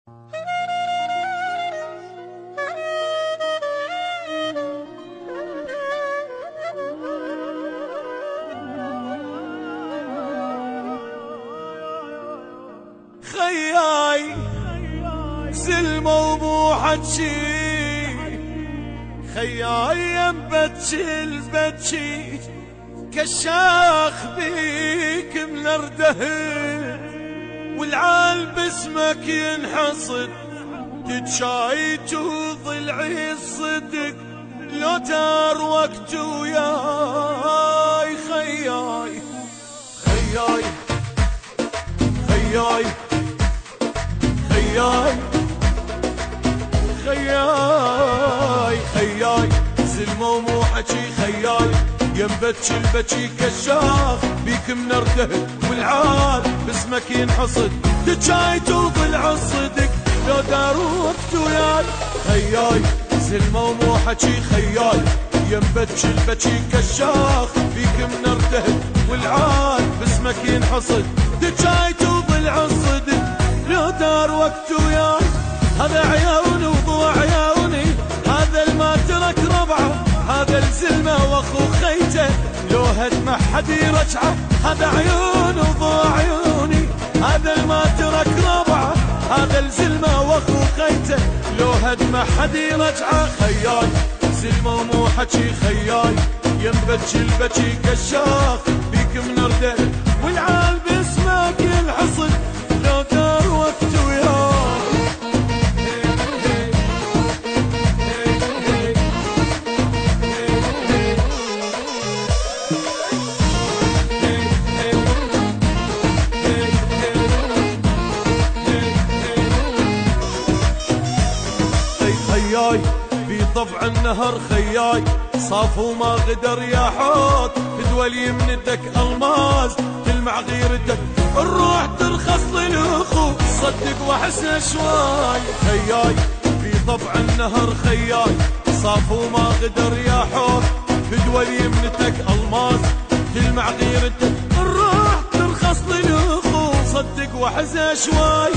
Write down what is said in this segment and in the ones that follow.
خياي زلمة ومو حجي، خياي ينبتشي البتشي كشاخ بيك من اردهن، والعال باسمك ينحصد تتشايت وضلعي الصدق لو دار وقت وياي. خياي خياي خياي خياي خياي خياي زلمة ومو حجي، خياي ينبتشي البتشي كشاخ بيك منرده، والعال باسمك ينحصد تجايت وضلع الصدق لو دار وقت وياي. خياي زلمة ومو حجي، خياي ينبتشي البتشي كشاخ بيك منرده، والعال باسمك ينحصد تجايت وضلع الصدق لو دار وقت وياي. هذا عيوني وضوع عيوني، هذا الما ترك ربعه، هذا الزلمة واخو خيته لو هدمه حد يرجعه. هذا عيوني وضوع عيوني، هذا الما ترك ربعه، هذا الزلمة واخو خيته لو هدمه حد يرجعه. خياي زلمة ومو حجي، خياي ينبتشي البتشي كشاخ بيك منرده، والعال باسمك ينحصد لو دار وقت وياي. خياي بطبع النهر، خياي صاف وما غدر يا حوت، بدول يمندك الماس تلمع غيرتك، الروح ترخص للأخو صدق وحسن شواي. خياي بطبع النهر، خياي صاف وما غدر يا حوت، بدول يمندك الماس تلمع غيرتك، الروح ترخص للأخو صدق وحسن شواي.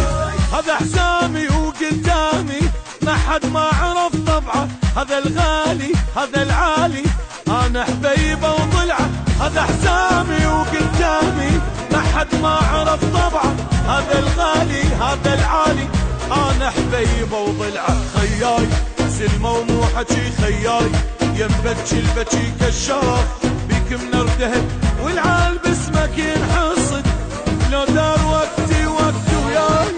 هذا حزامي وقدامي ما حد ما عرف طبعه، هذا الغالي هذا العالي انا حبيبه وضلعه. هذا حزامي وقدامي ما حد ما عرف طبعه، هذا الغالي هذا العالي انا حبيبه وضلعه. خياي زلمه ومو حجي، خياي ينبتشي البتشي كشاخ بيك منرده، والعال باسمك ينحصد لو دار وقتي وقت وياي.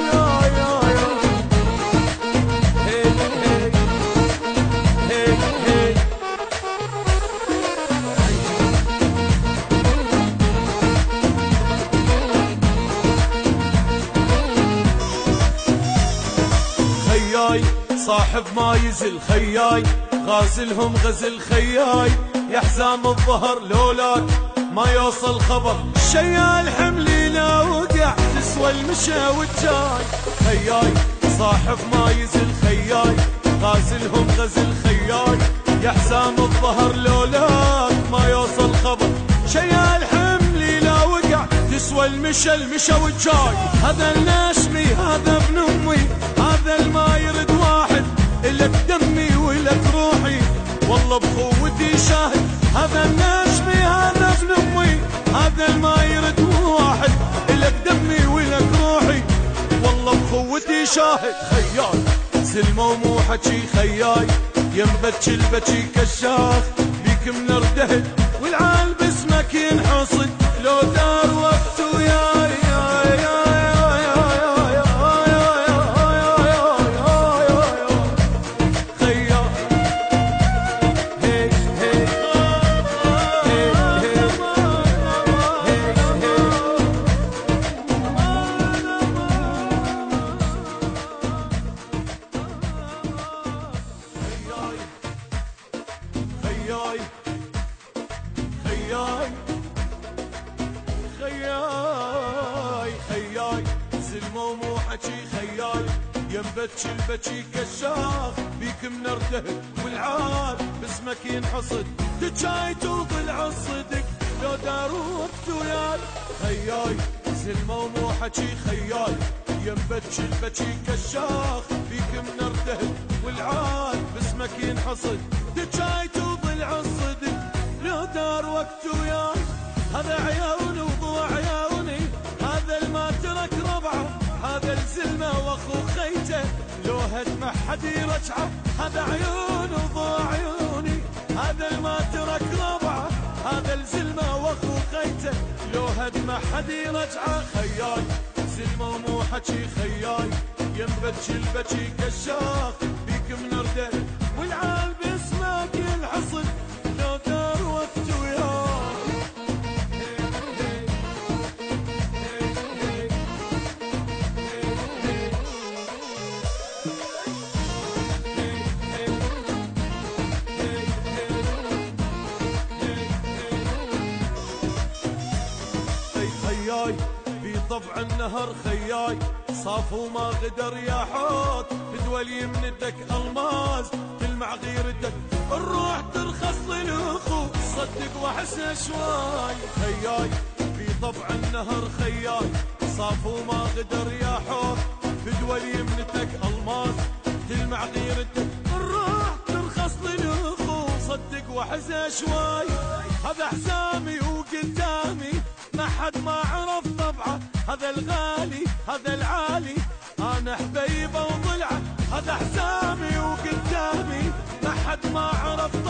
خياي صاحب ما يزل، خياي غازلهم غزل، خياي يا حزام الظهر لولاك ما يوصل خبر، شيال حملي لا وقع تسوى المشى والجاي. خياي صاحب ما يزل، خياي غازلهم غزل، خياي يا حزام الظهر لولاك ما يوصل خبر، شيال حملي لا وقع تسوى المشى والجاي. هذا الناشمي هذا ابن امي، هذا الما يرد واحد إلك دمي ولك روحي والله بخوتي شاهد. هذا الناشمي هذا ابن امي، هذا الما يرد واحد إلك دمي ولك روحي والله بخوتي شاهد. خياي زلمة ومو حجي، خياي ينبتشي البتشي كشاخ بيك منرده، والعال باسمك ينحصد لو دار وقت وياي. خياي خياي زلمة ومو حجي، خياي ينبتشي البتشي كشاخ بيك منرده، والعال باسمك ينحصد تجايت وضلع الصدق لو دار وقت وياي. خياي زلمة ومو حجي، خياي ينبتش البكي كشاخ بيك منرتهد والعاد باسمك ينحصد دجايت وضلع الصدق لو دار وقت وياي هذا عيوني وضوع عيوني هذا الما ترك ربعه هذا الزلمه واخو خيته لو هدمه حد يرجعه هذا عيوني وضوع عيوني هذا الما ترك ربعه هذا الزلمه واخو خيته لو هدمه حد يرجعه خياي زلمه ومو حكي خياي ينبتش البكي كشاخ بيك منرده والعال باسمك ينحصد لو دار وقت وياي خياي بطبع النهر خياي صاف وما غدر يا حوت بدول يمندك الماس تلمع غيرتك الروح ترخص للأخو صدق وحسه شواي خياي بطبع النهر خياي صاف وما غدر يا حوت بدول يمندك الماس تلمع غيرتك الروح ترخص للأخو صدق وحسه شواي هذا حسامي وقدامي ما حد ما عرف طبعه هذا الغالي هذا العالي انا حبيبه وضلعه هذا حسامي وقدامي ما حد ما عرف طبعه